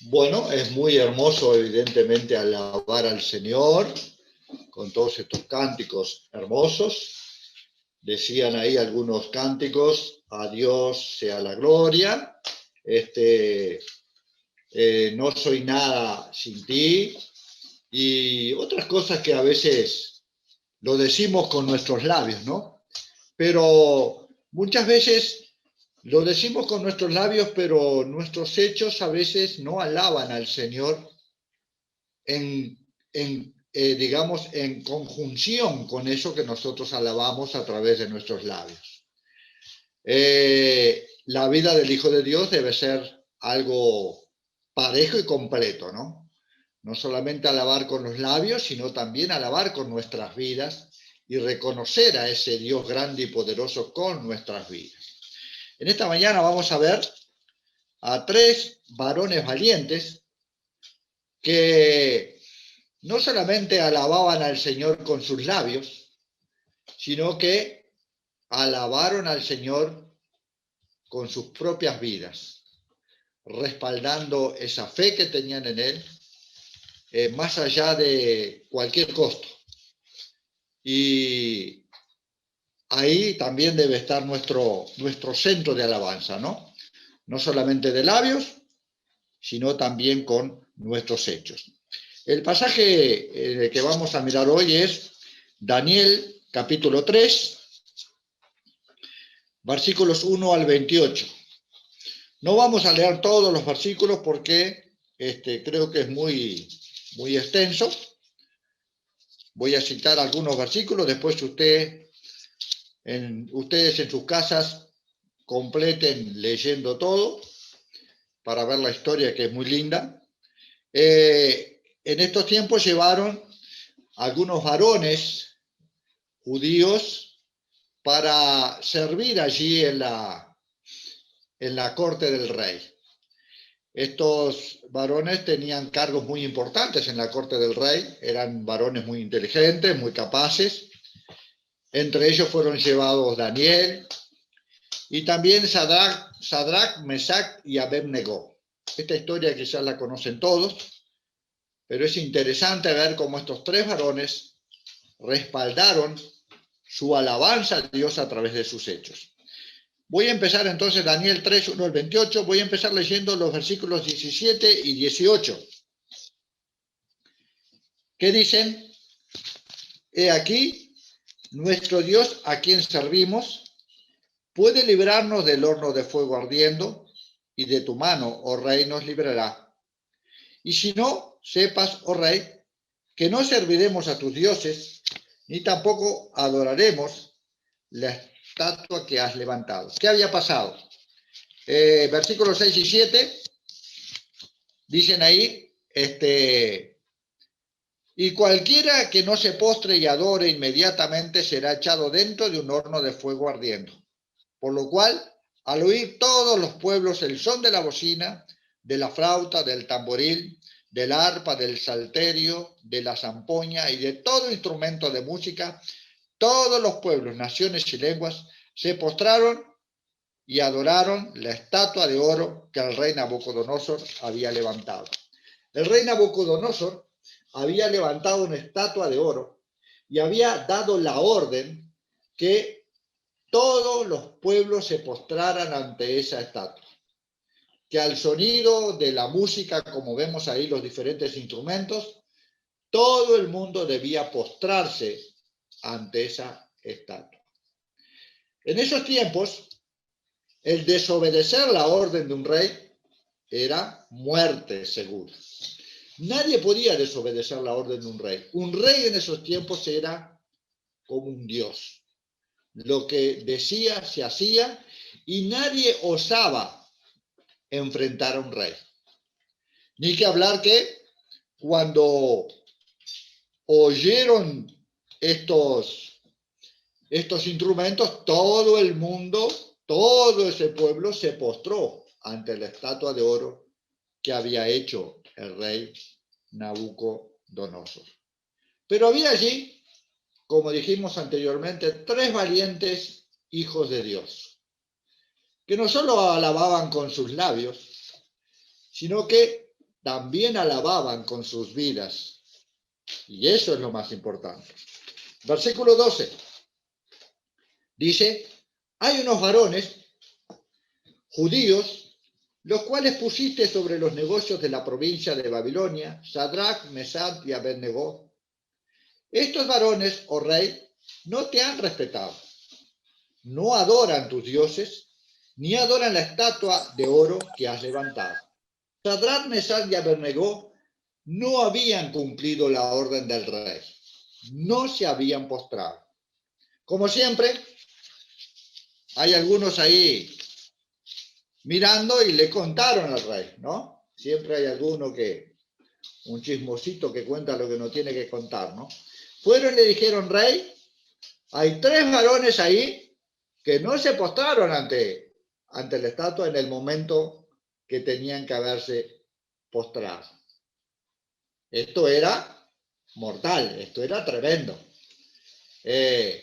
Bueno, es muy hermoso, evidentemente, alabar al Señor con todos estos cánticos hermosos. Decían ahí algunos cánticos: a Dios sea la gloria, este, no soy nada sin ti, y otras cosas que a veces lo decimos con nuestros labios, ¿no? Pero muchas veces lo decimos con nuestros labios, pero nuestros hechos a veces no alaban al Señor digamos, en conjunción con eso que nosotros alabamos a través de nuestros labios. La vida del Hijo de Dios debe ser algo parejo y completo, ¿no? No solamente alabar con los labios, sino también alabar con nuestras vidas y reconocer a ese Dios grande y poderoso con nuestras vidas. En esta mañana vamos a ver a tres varones valientes que no solamente alababan al Señor con sus labios, sino que alabaron al Señor con sus propias vidas, respaldando esa fe que tenían en Él, más allá de cualquier costo. Y ahí también debe estar nuestro centro de alabanza, ¿no? No solamente de labios, sino también con nuestros hechos. El pasaje que vamos a mirar hoy es Daniel capítulo 3, versículos 1 al 28. No vamos a leer todos los versículos porque creo que es muy extenso. Voy a citar algunos versículos, después ustedes en sus casas completen leyendo todo para ver la historia, que es muy linda. En estos tiempos llevaron algunos varones judíos para servir allí en la corte del rey. Estos varones tenían cargos muy importantes en la corte del rey, eran varones muy inteligentes, muy capaces. Entre ellos fueron llevados Daniel y también Sadrach, Mesach y Abednego. Esta historia quizás la conocen todos, pero es interesante ver cómo estos tres varones respaldaron su alabanza a Dios a través de sus hechos. Voy a empezar entonces Daniel 3, 1 al 28, voy a empezar leyendo los versículos 17 y 18. ¿Qué dicen? He aquí, nuestro Dios a quien servimos puede librarnos del horno de fuego ardiendo, y de tu mano, oh rey, nos librará. Y si no, sepas, oh rey, que no serviremos a tus dioses, ni tampoco adoraremos la estatua que has levantado. ¿Qué había pasado? Versículos 6 y 7 dicen ahí, y cualquiera que no se postre y adore inmediatamente será echado dentro de un horno de fuego ardiendo. Por lo cual, al oír todos los pueblos el son de la bocina, de la flauta, del tamboril, del arpa, del salterio, de la zampoña y de todo instrumento de música, todos los pueblos, naciones y lenguas se postraron y adoraron la estatua de oro que el rey Nabucodonosor había levantado. El rey Nabucodonosor había levantado una estatua de oro y había dado la orden que todos los pueblos se postraran ante esa estatua, que al sonido de la música, como vemos ahí los diferentes instrumentos, todo el mundo debía postrarse ante esa estatua. En esos tiempos, el desobedecer la orden de un rey era muerte segura. Nadie podía desobedecer la orden de un rey. Un rey en esos tiempos era como un dios. Lo que decía se hacía y nadie osaba enfrentar a un rey. Ni que hablar que cuando oyeron estos instrumentos, todo el mundo, todo ese pueblo se postró ante la estatua de oro que había hecho el rey Nabucodonosor. Pero había allí, como dijimos anteriormente, tres valientes hijos de Dios, que no solo alababan con sus labios, sino que también alababan con sus vidas. Y eso es lo más importante. Versículo 12. Dice, hay unos varones judíos, los cuales pusiste sobre los negocios de la provincia de Babilonia, Sadrach, Mesach y Abednego. Estos varones, oh rey, no te han respetado, no adoran tus dioses, ni adoran la estatua de oro que has levantado. Sadrach, Mesach y Abednego no habían cumplido la orden del rey, no se habían postrado. Como siempre, hay algunos ahí mirando y le contaron al rey, ¿no? Siempre hay alguno un chismosito que cuenta lo que no tiene que contar, ¿no? Fueron y le dijeron, rey, hay 3 varones ahí que no se postraron ante la estatua en el momento que tenían que haberse postrado. Esto era mortal, esto era tremendo. El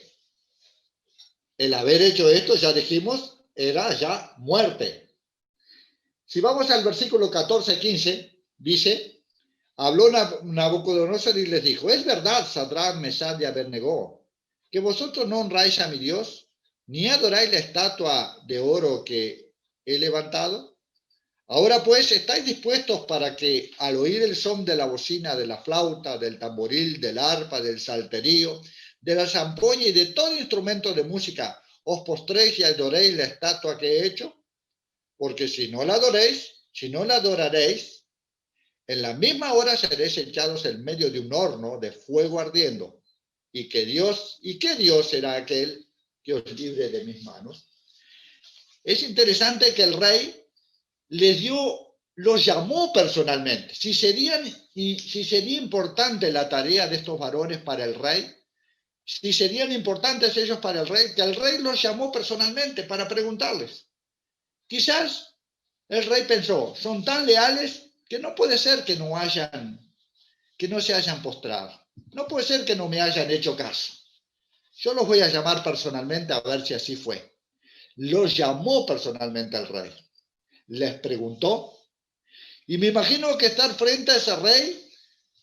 haber hecho esto, ya dijimos, era ya muerte. Si vamos al versículo 14-15, dice, habló Nabucodonosor y les dijo, es verdad, Sadrach, Mesach y Abednego, que vosotros no honráis a mi Dios, ni adoráis la estatua de oro que he levantado. Ahora pues, ¿estáis dispuestos para que al oír el son de la bocina, de la flauta, del tamboril, del arpa, del salterio, de la zampoña y de todo instrumento de música, os postréis y adoréis la estatua que he hecho? Porque si no la adoraréis, en la misma hora seréis echados en medio de un horno de fuego ardiendo. ¿Y qué Dios será aquel que os libre de mis manos? Es interesante que el rey los llamó personalmente. Si sería importante la tarea de estos varones para el rey, si serían importantes ellos para el rey, que el rey los llamó personalmente para preguntarles. Quizás el rey pensó, son tan leales que no puede ser que no se hayan postrado. No puede ser que no me hayan hecho caso. Yo los voy a llamar personalmente a ver si así fue. Los llamó personalmente al rey. Les preguntó. Y me imagino que estar frente a ese rey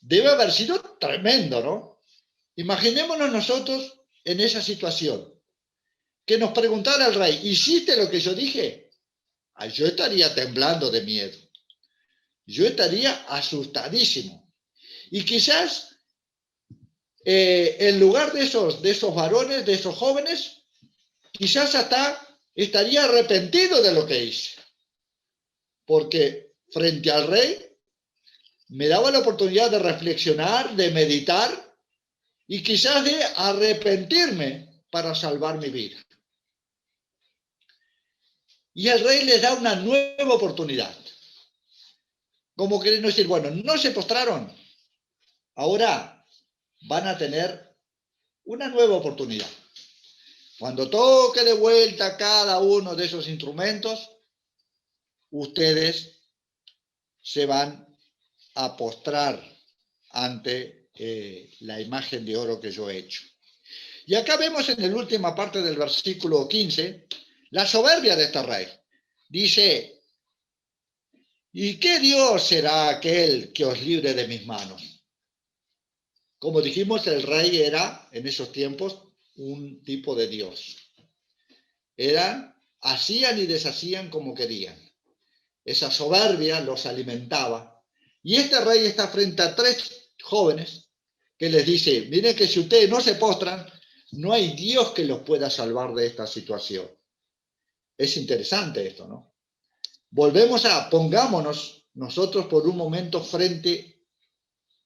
debe haber sido tremendo, ¿no? Imaginémonos nosotros en esa situación. Que nos preguntara el rey, ¿hiciste lo que yo dije? Yo estaría temblando de miedo. Yo estaría asustadísimo. Y quizás en lugar de esos varones, de esos jóvenes, quizás hasta estaría arrepentido de lo que hice. Porque frente al rey me daba la oportunidad de reflexionar, de meditar y quizás de arrepentirme para salvar mi vida. Y el rey les da una nueva oportunidad. Como queriendo decir, bueno, no se postraron. Ahora van a tener una nueva oportunidad. Cuando toque de vuelta cada uno de esos instrumentos, ustedes se van a postrar ante la imagen de oro que yo he hecho. Y acá vemos en la última parte del versículo 15 la soberbia de este rey. Dice, ¿y qué Dios será aquel que os libre de mis manos? Como dijimos, el rey era en esos tiempos un tipo de Dios. Hacían y deshacían como querían. Esa soberbia los alimentaba. Y este rey está frente a 3 jóvenes que les dice, miren que si ustedes no se postran, no hay Dios que los pueda salvar de esta situación. Es interesante esto, ¿no? Pongámonos nosotros por un momento frente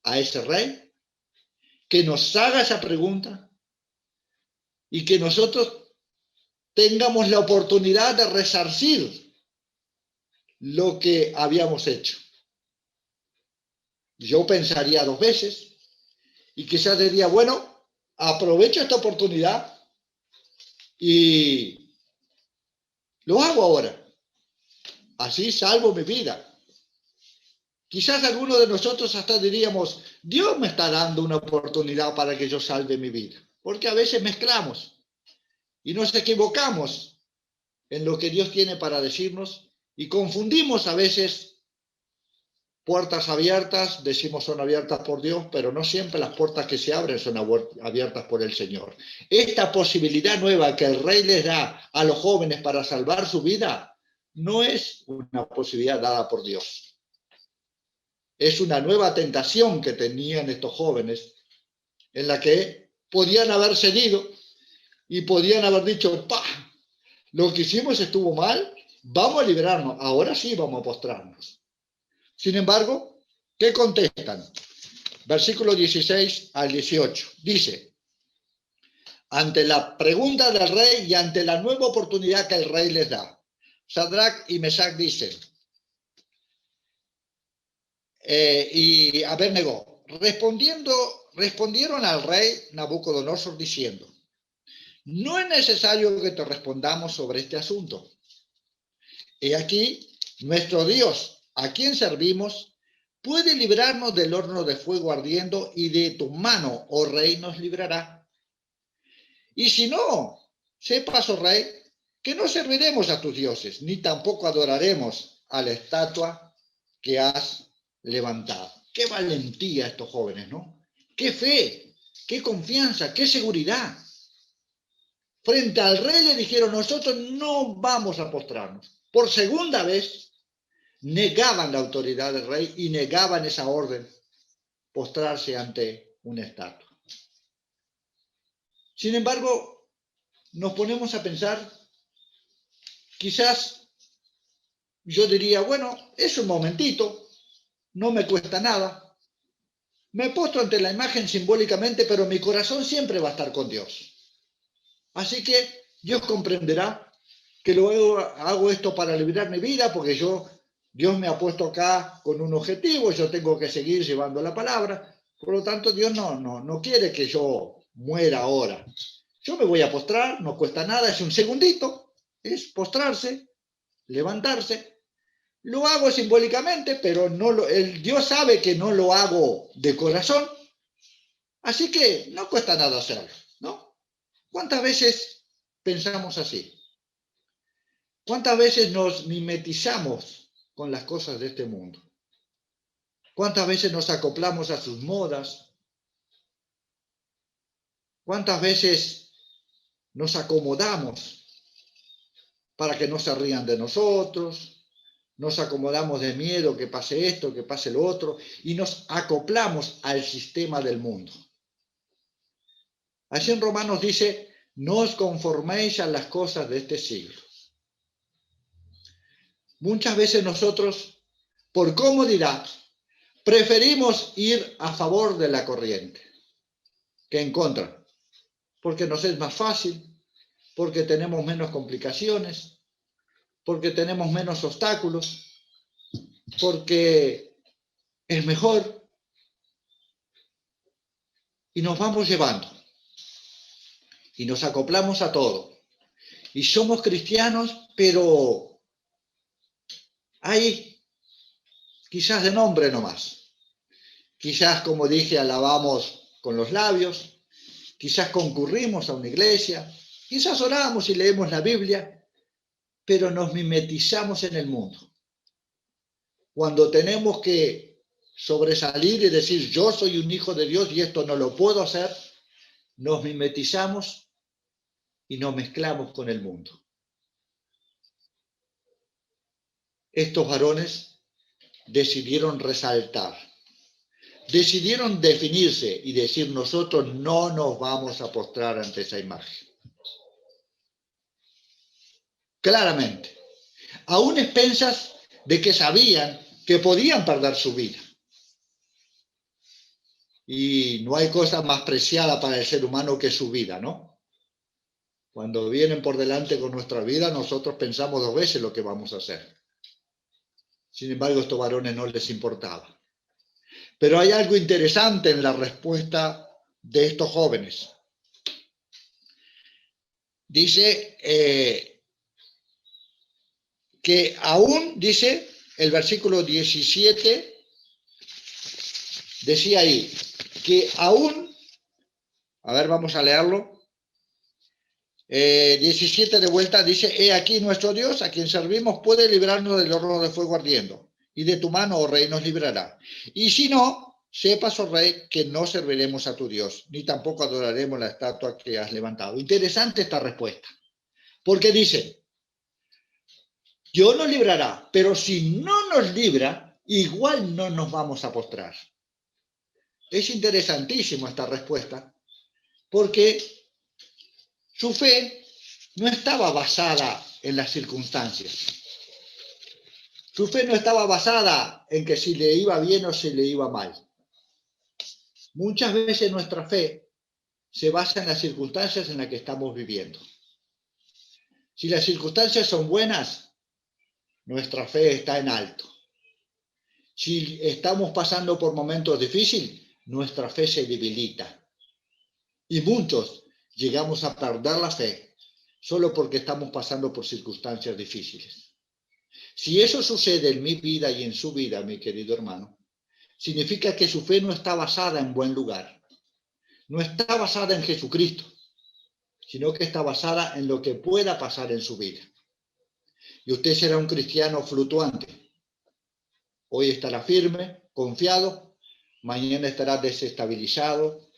a ese rey, que nos haga esa pregunta y que nosotros tengamos la oportunidad de resarcir lo que habíamos hecho. Yo pensaría 2 veces y quizás diría, bueno, aprovecho esta oportunidad y lo hago ahora. Así salvo mi vida. Quizás algunos de nosotros hasta diríamos, Dios me está dando una oportunidad para que yo salve mi vida. Porque a veces mezclamos y nos equivocamos en lo que Dios tiene para decirnos y confundimos a veces puertas abiertas, decimos son abiertas por Dios, pero no siempre las puertas que se abren son abiertas por el Señor. Esta posibilidad nueva que el Rey les da a los jóvenes para salvar su vida, no es una posibilidad dada por Dios. Es una nueva tentación que tenían estos jóvenes, en la que podían haber cedido y podían haber dicho, ¡pah! Lo que hicimos estuvo mal, vamos a liberarnos, ahora sí vamos a postrarnos. Sin embargo, ¿qué contestan? Versículo 16 al 18. Dice, ante la pregunta del rey y ante la nueva oportunidad que el rey les da, Sadrach y Mesach dicen, y Abednego, respondieron al rey Nabucodonosor diciendo, no es necesario que te respondamos sobre este asunto. He aquí, nuestro Dios, a quien servimos, puede librarnos del horno de fuego ardiendo y de tu mano, oh rey, nos librará. Y si no, sepas, oh rey, que no serviremos a tus dioses, ni tampoco adoraremos a la estatua que has levantado. Qué valentía estos jóvenes, ¿no? Qué fe, qué confianza, qué seguridad. Frente al rey le dijeron, nosotros no vamos a postrarnos. Por segunda vez, negaban la autoridad del rey y negaban esa orden, postrarse ante una estatua. Sin embargo, nos ponemos a pensar, quizás yo diría, bueno, es un momentito, no me cuesta nada, me postro ante la imagen simbólicamente, pero mi corazón siempre va a estar con Dios. Así que Dios comprenderá que luego hago esto para liberar mi vida, porque Dios me ha puesto acá con un objetivo, yo tengo que seguir llevando la palabra, por lo tanto Dios no quiere que yo muera ahora. Yo me voy a postrar, no cuesta nada, es un segundito, es postrarse, levantarse. Lo hago simbólicamente, pero Dios sabe que no lo hago de corazón, así que no cuesta nada hacerlo, ¿no? ¿Cuántas veces pensamos así? ¿Cuántas veces nos mimetizamos con las cosas de este mundo? ¿Cuántas veces nos acoplamos a sus modas? ¿Cuántas veces nos acomodamos para que no se rían de nosotros? Nos acomodamos de miedo que pase esto, que pase lo otro, y nos acoplamos al sistema del mundo. Así en Romanos dice, no os conforméis a las cosas de este siglo. Muchas veces nosotros, por comodidad, preferimos ir a favor de la corriente que en contra, porque nos es más fácil, porque tenemos menos complicaciones, porque tenemos menos obstáculos, porque es mejor, y nos vamos llevando, y nos acoplamos a todo. Y somos cristianos, pero hay quizás de nombre nomás. Quizás, como dije, alabamos con los labios, quizás concurrimos a una iglesia, quizás oramos y leemos la Biblia, pero nos mimetizamos en el mundo. Cuando tenemos que sobresalir y decir, yo soy un hijo de Dios y esto no lo puedo hacer, nos mimetizamos y nos mezclamos con el mundo. Estos varones decidieron resaltar, decidieron definirse y decir, nosotros no nos vamos a postrar ante esa imagen. Claramente, aún expensas de que sabían que podían perder su vida. Y no hay cosa más preciada para el ser humano que su vida, ¿no? Cuando vienen por delante con nuestra vida, nosotros pensamos dos veces lo que vamos a hacer. Sin embargo, a estos varones no les importaba. Pero hay algo interesante en la respuesta de estos jóvenes. Dice que aún, dice el versículo 17, decía ahí, que aún, a ver, vamos a leerlo, 17 de vuelta, dice, he aquí nuestro Dios, a quien servimos, puede librarnos del horno de fuego ardiendo. y de tu mano, oh rey, nos librará. Y si no, sepas, oh rey, que no serviremos a tu Dios, ni tampoco adoraremos la estatua que has levantado. Interesante esta respuesta, porque dice, Dios nos librará, pero si no nos libra, igual no nos vamos a postrar. Es interesantísimo esta respuesta, porque su fe no estaba basada en las circunstancias. Su fe no estaba basada en que si le iba bien o si le iba mal. Muchas veces nuestra fe se basa en las circunstancias en las que estamos viviendo. Si las circunstancias son buenas, nuestra fe está en alto. Si estamos pasando por momentos difíciles, nuestra fe se debilita. Y muchos llegamos a perder la fe solo porque estamos pasando por circunstancias difíciles. Si eso sucede en mi vida y en su vida, mi querido hermano, significa que su fe no está basada en buen lugar. No está basada en Jesucristo, sino que está basada en lo que pueda pasar en su vida. Y usted será un cristiano fluctuante. Hoy estará firme, confiado, mañana estará desestabilizado,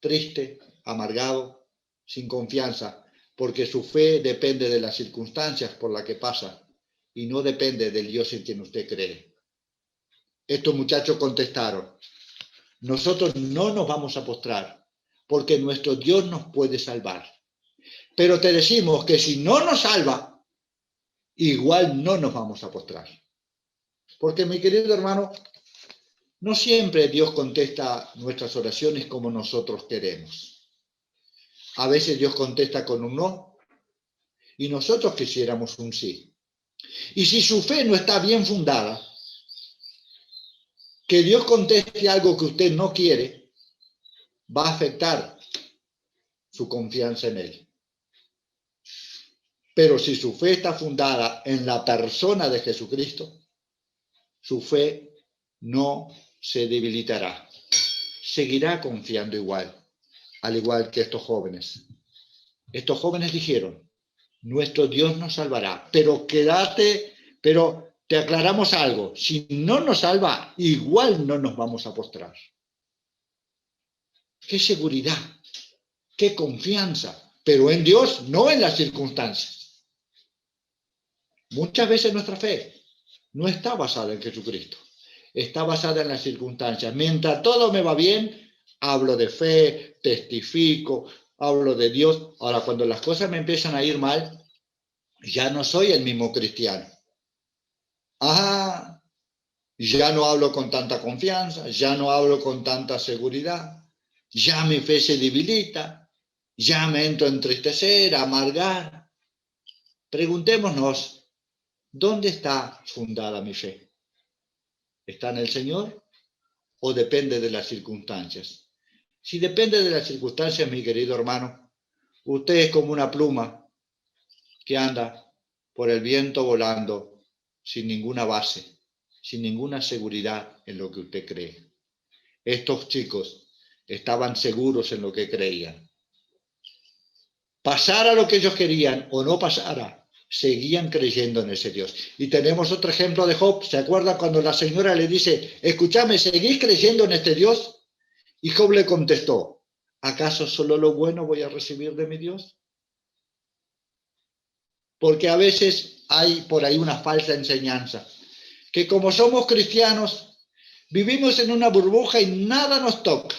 triste, amargado, sin confianza, porque su fe depende de las circunstancias por las que pasa y no depende del Dios en quien usted cree. Estos muchachos contestaron, nosotros no nos vamos a postrar porque nuestro Dios nos puede salvar. Pero te decimos que si no nos salva, igual no nos vamos a postrar. Porque, mi querido hermano, no siempre Dios contesta nuestras oraciones como nosotros queremos. A veces Dios contesta con un no y nosotros quisiéramos un sí. Y si su fe no está bien fundada, que Dios conteste algo que usted no quiere, va a afectar su confianza en Él. Pero si su fe está fundada en la persona de Jesucristo, su fe no se debilitará. Seguirá confiando igual, al igual que estos jóvenes. Estos jóvenes dijeron, nuestro Dios nos salvará, pero te aclaramos algo, si no nos salva, igual no nos vamos a postrar. Qué seguridad, qué confianza, pero en Dios, no en las circunstancias. Muchas veces nuestra fe no está basada en Jesucristo, está basada en las circunstancias. Mientras todo me va bien, hablo de fe, testifico, hablo de Dios. Ahora, cuando las cosas me empiezan a ir mal, ya no soy el mismo cristiano. Ya no hablo con tanta confianza, ya no hablo con tanta seguridad, ya mi fe se debilita, ya me entro a entristecer, a amargar. Preguntémonos, ¿dónde está fundada mi fe? ¿Está en el Señor o depende de las circunstancias? Si depende de las circunstancias, mi querido hermano, usted es como una pluma que anda por el viento volando sin ninguna base, sin ninguna seguridad en lo que usted cree. Estos chicos estaban seguros en lo que creían. Pasara lo que ellos querían o no pasara, seguían creyendo en ese Dios. Y tenemos otro ejemplo de Job. ¿Se acuerda cuando la señora le dice, escúchame, ¿seguís creyendo en este Dios? Y Job le contestó, ¿acaso solo lo bueno voy a recibir de mi Dios? Porque a veces hay por ahí una falsa enseñanza, que como somos cristianos, vivimos en una burbuja y nada nos toca.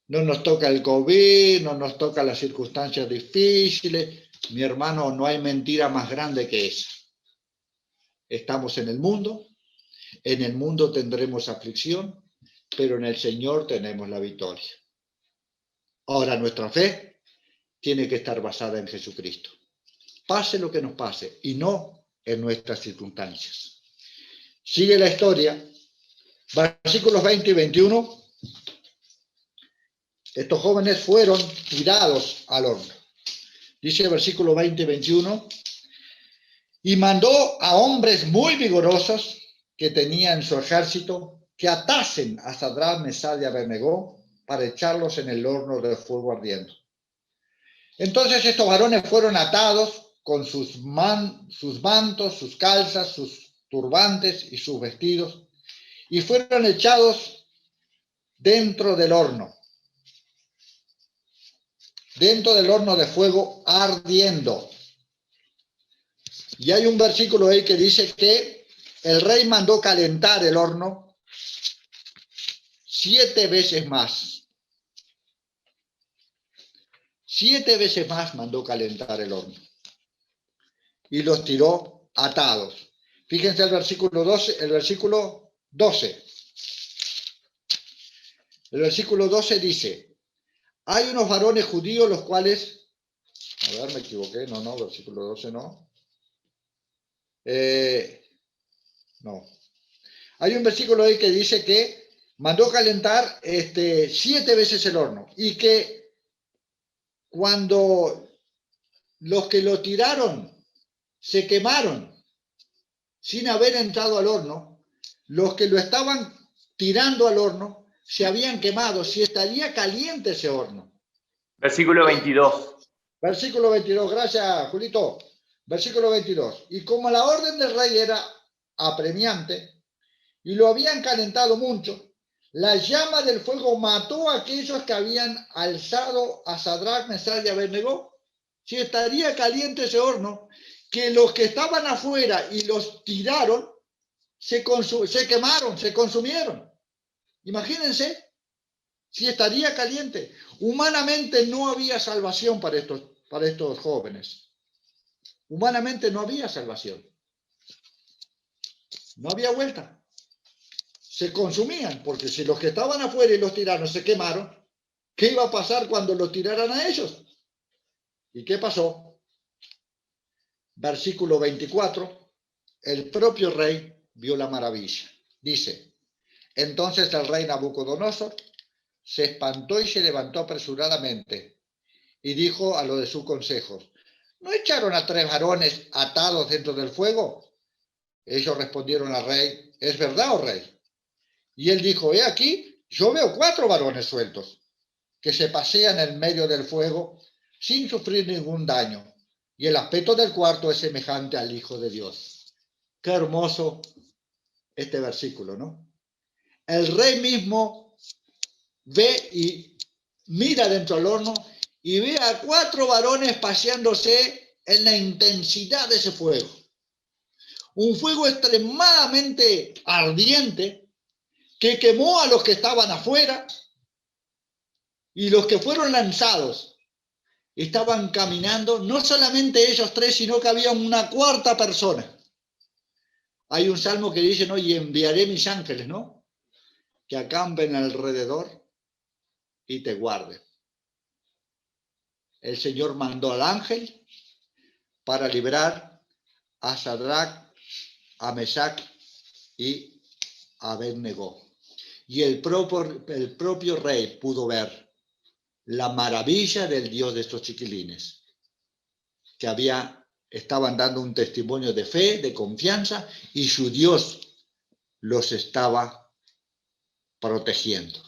No nos toca el COVID, no nos toca las circunstancias difíciles. Mi hermano, no hay mentira más grande que esa. Estamos en el mundo tendremos aflicción, pero en el Señor tenemos la victoria. Ahora nuestra fe tiene que estar basada en Jesucristo. Pase lo que nos pase y no en nuestras circunstancias. Sigue la historia, versículos 20 y 21. Estos jóvenes fueron tirados al horno. Dice el versículo 20 y 21. Y mandó a hombres muy vigorosos que tenía en su ejército que atasen a Sadrach, Mesach y Abednego para echarlos en el horno de fuego ardiendo. Entonces estos varones fueron atados con sus mantos, sus calzas, sus turbantes y sus vestidos, y fueron echados dentro del horno de fuego ardiendo. Y hay un versículo ahí que dice que el rey mandó calentar el horno 7 veces más. 7 veces más mandó calentar el horno. Y los tiró atados. Fíjense el versículo 12. El versículo 12 dice: hay unos varones judíos los cuales... A ver, me equivoqué. No, versículo 12 no. No. Hay un versículo ahí que dice que mandó calentar 7 veces el horno. Y que cuando los que lo tiraron se quemaron sin haber entrado al horno, los que lo estaban tirando al horno se habían quemado, si estaría caliente ese horno. Versículo 22. Versículo 22, gracias Julito. Versículo 22. Y como la orden del rey era apremiante y lo habían calentado mucho, la llama del fuego mató a aquellos que habían alzado a Sadrach, Mesach y Abednego. Si estaría caliente ese horno, que los que estaban afuera y los tiraron se quemaron, se consumieron. Imagínense si estaría caliente. Humanamente no había salvación para estos jóvenes. Humanamente no había salvación. No había vuelta. Se consumían, porque si los que estaban afuera y los tiraron se quemaron, ¿qué iba a pasar cuando los tiraran a ellos? ¿Y qué pasó? Versículo 24, el propio rey vio la maravilla. Dice: entonces el rey Nabucodonosor se espantó y se levantó apresuradamente y dijo a los de sus consejos: ¿no echaron a 3 varones atados dentro del fuego? Ellos respondieron al rey: ¿es verdad, oh rey? Y él dijo: he aquí, yo veo 4 varones sueltos que se pasean en medio del fuego sin sufrir ningún daño, y el aspecto del cuarto es semejante al Hijo de Dios. Qué hermoso este versículo, ¿no? El rey mismo ve y mira dentro del horno y ve a 4 varones paseándose en la intensidad de ese fuego. Un fuego extremadamente ardiente que quemó a los que estaban afuera, y los que fueron lanzados estaban caminando, no solamente ellos 3, sino que había una 4ª persona. Hay un salmo que dice, ¿no? Y enviaré mis ángeles, ¿no? Que acampen alrededor y te guarden. El Señor mandó al ángel para librar a Sadrach, a Mesach y a Abednego. Y el propio rey pudo ver la maravilla del Dios de estos chiquilines, que estaban dando un testimonio de fe, de confianza, y su Dios los estaba protegiendo.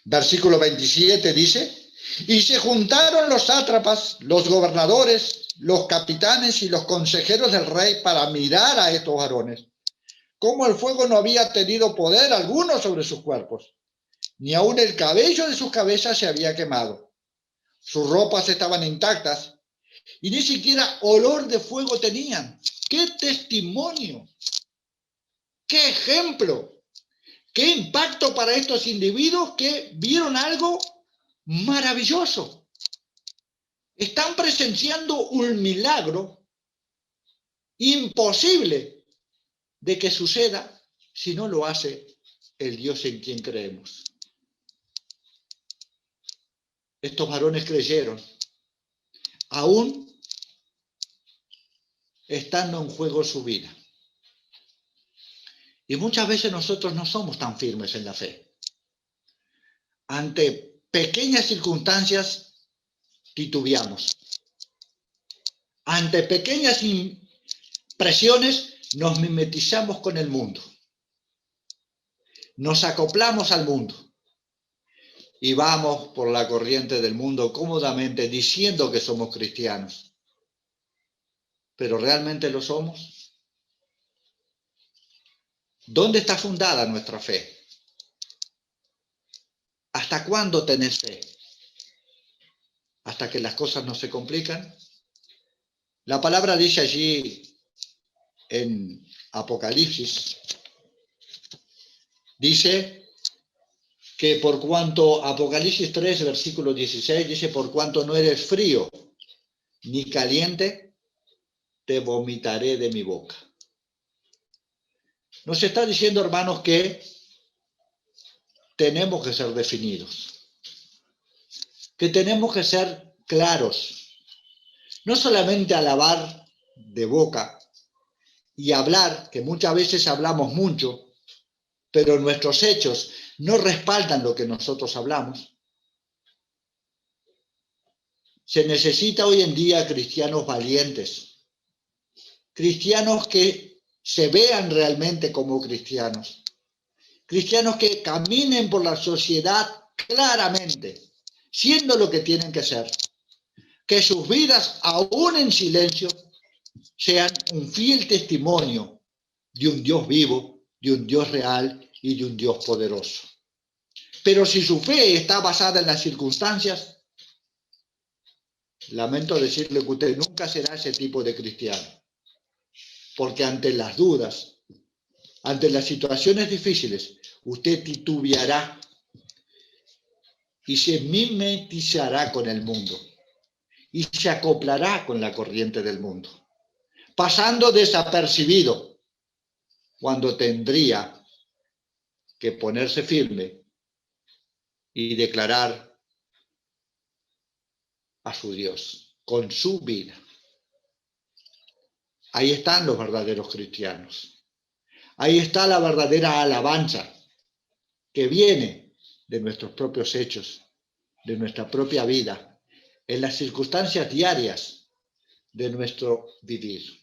Versículo 27 dice: y se juntaron los sátrapas, los gobernadores, los capitanes y los consejeros del rey para mirar a estos varones, como el fuego no había tenido poder alguno sobre sus cuerpos, ni aun el cabello de sus cabezas se había quemado. Sus ropas estaban intactas y ni siquiera olor de fuego tenían. ¡Qué testimonio! ¡Qué ejemplo! ¡Qué impacto para estos individuos que vieron algo maravilloso! Están presenciando un milagro imposible de que suceda si no lo hace el Dios en quien creemos. Estos varones creyeron, aún estando en juego su vida. Y muchas veces nosotros no somos tan firmes en la fe. Ante pequeñas circunstancias titubeamos. Ante pequeñas presiones nos mimetizamos con el mundo. Nos acoplamos al mundo. Y vamos por la corriente del mundo cómodamente diciendo que somos cristianos. ¿Pero realmente lo somos? ¿Dónde está fundada nuestra fe? ¿Hasta cuándo tenés fe? ¿Hasta que las cosas no se complican? La palabra dice allí en Apocalipsis, dice que por cuanto, Apocalipsis 3, versículo 16, dice, por cuanto no eres frío ni caliente, te vomitaré de mi boca. Nos está diciendo, hermanos, que tenemos que ser definidos, que tenemos que ser claros, no solamente alabar de boca y hablar, que muchas veces hablamos mucho, pero nuestros hechos no respaldan lo que nosotros hablamos. Se necesita hoy en día cristianos valientes, cristianos que se vean realmente como cristianos, cristianos que caminen por la sociedad claramente, siendo lo que tienen que ser, que sus vidas, aún en silencio, sean un fiel testimonio de un Dios vivo, de un Dios real y de un Dios poderoso. Pero si su fe está basada en las circunstancias, lamento decirle que usted nunca será ese tipo de cristiano, porque ante las dudas, ante las situaciones difíciles, usted titubeará y se mimetizará con el mundo y se acoplará con la corriente del mundo, pasando desapercibido cuando tendría que ponerse firme y declarar a su Dios con su vida. Ahí están los verdaderos cristianos. Ahí está la verdadera alabanza que viene de nuestros propios hechos, de nuestra propia vida, en las circunstancias diarias de nuestro vivir.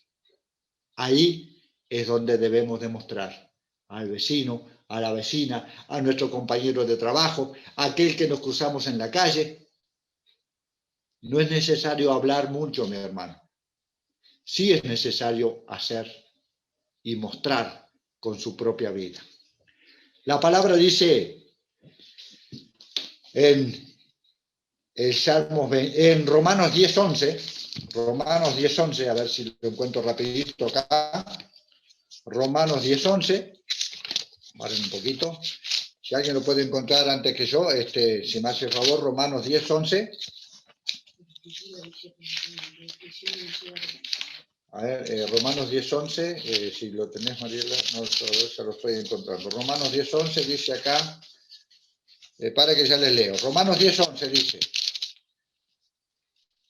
Ahí es donde debemos demostrar al vecino, a la vecina, a nuestro compañero de trabajo, a aquel que nos cruzamos en la calle. No es necesario hablar mucho, mi hermano. Sí es necesario hacer y mostrar con su propia vida. La palabra dice en Romanos 10:11, a ver si lo encuentro rapidito acá. Romanos 10:11, paren un poquito. Si alguien lo puede encontrar antes que yo, si me hace el favor, Romanos 10:11. A ver, Romanos 10:11, si lo tenés, Mariela, no, se lo estoy encontrando. Romanos 10:11 dice acá, para que ya les leo. Romanos 10:11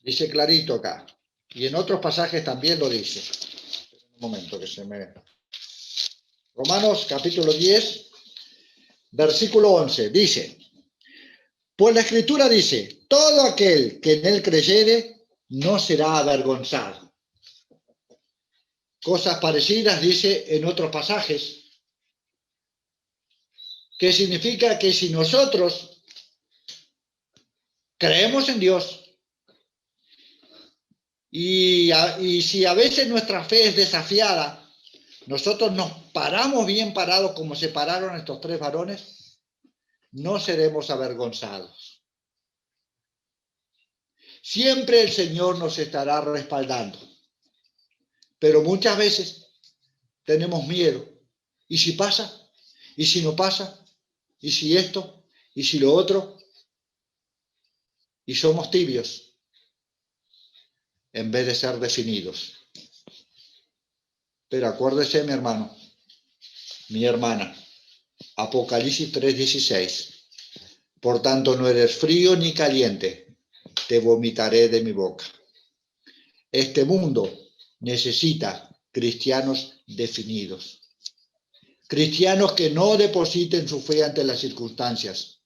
dice clarito acá, y en otros pasajes también lo dice. Un momento que se me... Romanos capítulo 10, versículo 11, dice, pues la Escritura dice, todo aquel que en él creyere no será avergonzado. Cosas parecidas dice en otros pasajes, que significa que si nosotros creemos en Dios y si a veces nuestra fe es desafiada, nosotros nos paramos bien parados como se pararon estos tres varones, no seremos avergonzados. Siempre el Señor nos estará respaldando, pero muchas veces tenemos miedo. ¿Y si pasa? ¿Y si no pasa? ¿Y si esto? ¿Y si lo otro? Y somos tibios en vez de ser definidos. Pero acuérdese, mi hermano, mi hermana, Apocalipsis 3:16. Por tanto, no eres frío ni caliente, te vomitaré de mi boca. Este mundo necesita cristianos definidos. Cristianos que no depositen su fe ante las circunstancias,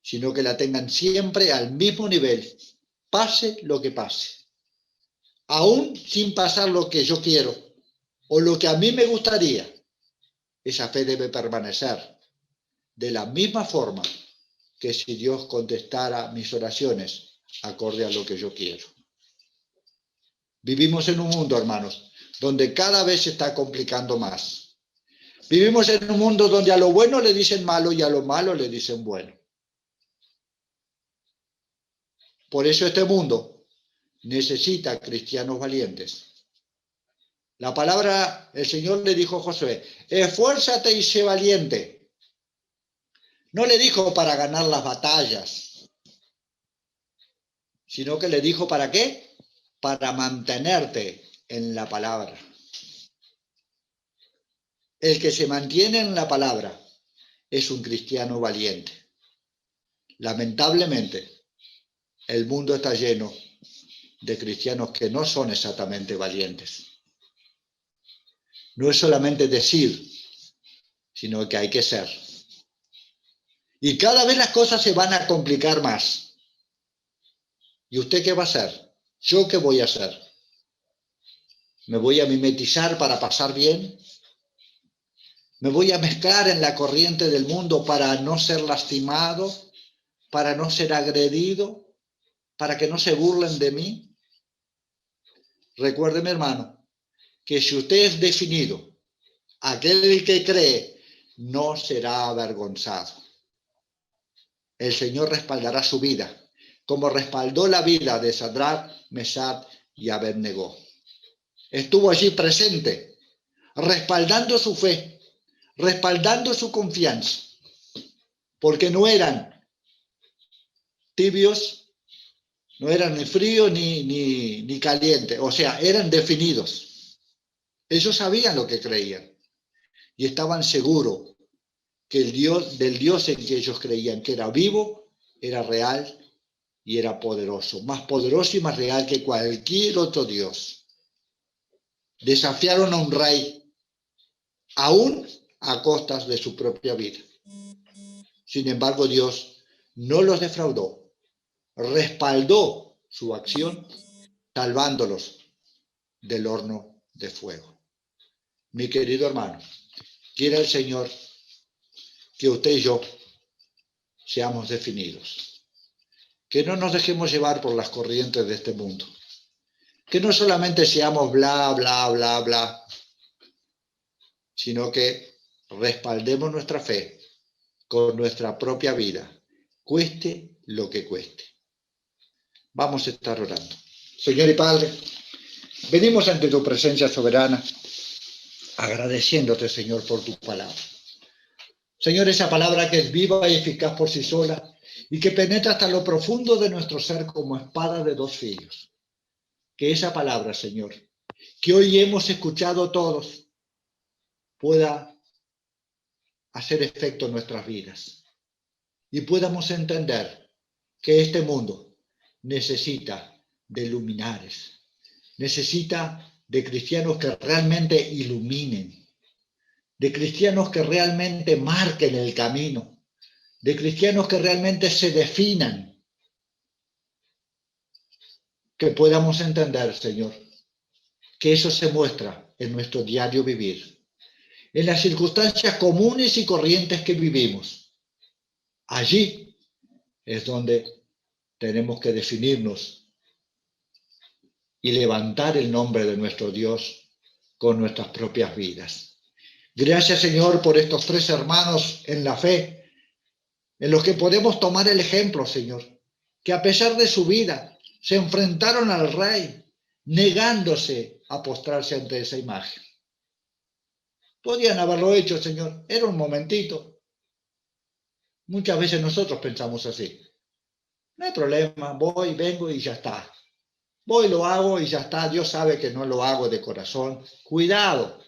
sino que la tengan siempre al mismo nivel, pase lo que pase. Aún sin pasar lo que yo quiero o lo que a mí me gustaría, esa fe debe permanecer de la misma forma que si Dios contestara mis oraciones acorde a lo que yo quiero. Vivimos en un mundo, hermanos, donde cada vez se está complicando más. Vivimos en un mundo donde a lo bueno le dicen malo y a lo malo le dicen bueno. Por eso este mundo necesita cristianos valientes. La palabra, el Señor le dijo a Josué, esfuérzate y sé valiente. No le dijo para ganar las batallas, sino que le dijo ¿para qué? Para mantenerte en la palabra. El que se mantiene en la palabra es un cristiano valiente. Lamentablemente, el mundo está lleno de cristianos que no son exactamente valientes. No es solamente decir, sino que hay que ser. Y cada vez las cosas se van a complicar más. ¿Y usted qué va a hacer? ¿Yo qué voy a hacer? ¿Me voy a mimetizar para pasar bien? ¿Me voy a mezclar en la corriente del mundo para no ser lastimado? ¿Para no ser agredido? ¿Para que no se burlen de mí? Recuerde, mi hermano, que si usted es definido, aquel que cree no será avergonzado. El Señor respaldará su vida, como respaldó la vida de Sadrach, Mesach y Abednego. Estuvo allí presente, respaldando su fe, respaldando su confianza, porque no eran tibios, no eran ni fríos ni calientes, o sea, eran definidos. Ellos sabían lo que creían y estaban seguros que el Dios, del Dios en que ellos creían que era vivo, era real y era poderoso, más poderoso y más real que cualquier otro Dios. Desafiaron a un rey, aún a costas de su propia vida. Sin embargo, Dios no los defraudó, respaldó su acción, salvándolos del horno de fuego. Mi querido hermano, quiere el Señor que usted y yo seamos definidos, que no nos dejemos llevar por las corrientes de este mundo, que no solamente seamos bla, bla, bla, bla, sino que respaldemos nuestra fe con nuestra propia vida, cueste lo que cueste. Vamos a estar orando. Señor y Padre, venimos ante tu presencia soberana, agradeciéndote, Señor, por tu palabra. Señor, esa palabra que es viva y eficaz por sí sola y que penetra hasta lo profundo de nuestro ser como espada de dos filos. Que esa palabra, Señor, que hoy hemos escuchado todos, pueda hacer efecto en nuestras vidas y podamos entender que este mundo necesita de luminares, necesita de cristianos que realmente iluminen, de cristianos que realmente marquen el camino, de cristianos que realmente se definan, que podamos entender, Señor, que eso se muestra en nuestro diario vivir, en las circunstancias comunes y corrientes que vivimos. Allí es donde tenemos que definirnos y levantar el nombre de nuestro Dios con nuestras propias vidas. Gracias, Señor, por estos tres hermanos en la fe, en los que podemos tomar el ejemplo, Señor, que a pesar de su vida se enfrentaron al Rey, negándose a postrarse ante esa imagen. Podían haberlo hecho, Señor, era un momentito. Muchas veces nosotros pensamos así. No hay problema, voy, vengo y ya está. Voy, lo hago y ya está. Dios sabe que no lo hago de corazón. Cuidado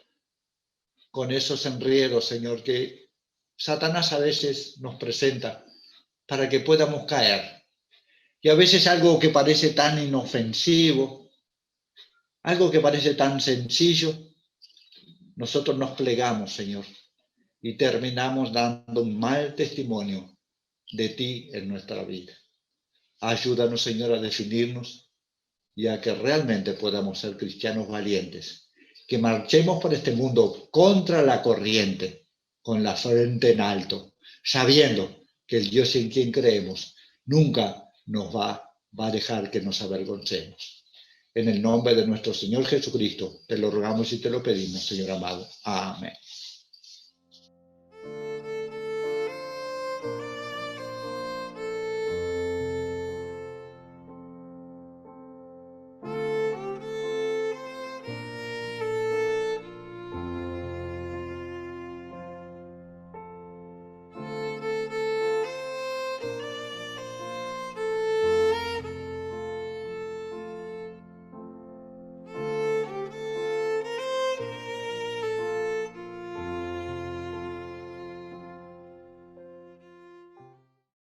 con esos enredos, Señor, que Satanás a veces nos presenta para que podamos caer. Y a veces algo que parece tan inofensivo, algo que parece tan sencillo, nosotros nos plegamos, Señor, y terminamos dando un mal testimonio de ti en nuestra vida. Ayúdanos, Señor, a definirnos y a que realmente podamos ser cristianos valientes, que marchemos por este mundo contra la corriente, con la frente en alto, sabiendo que el Dios en quien creemos nunca nos va a dejar que nos avergoncemos. En el nombre de nuestro Señor Jesucristo, te lo rogamos y te lo pedimos, Señor amado. Amén.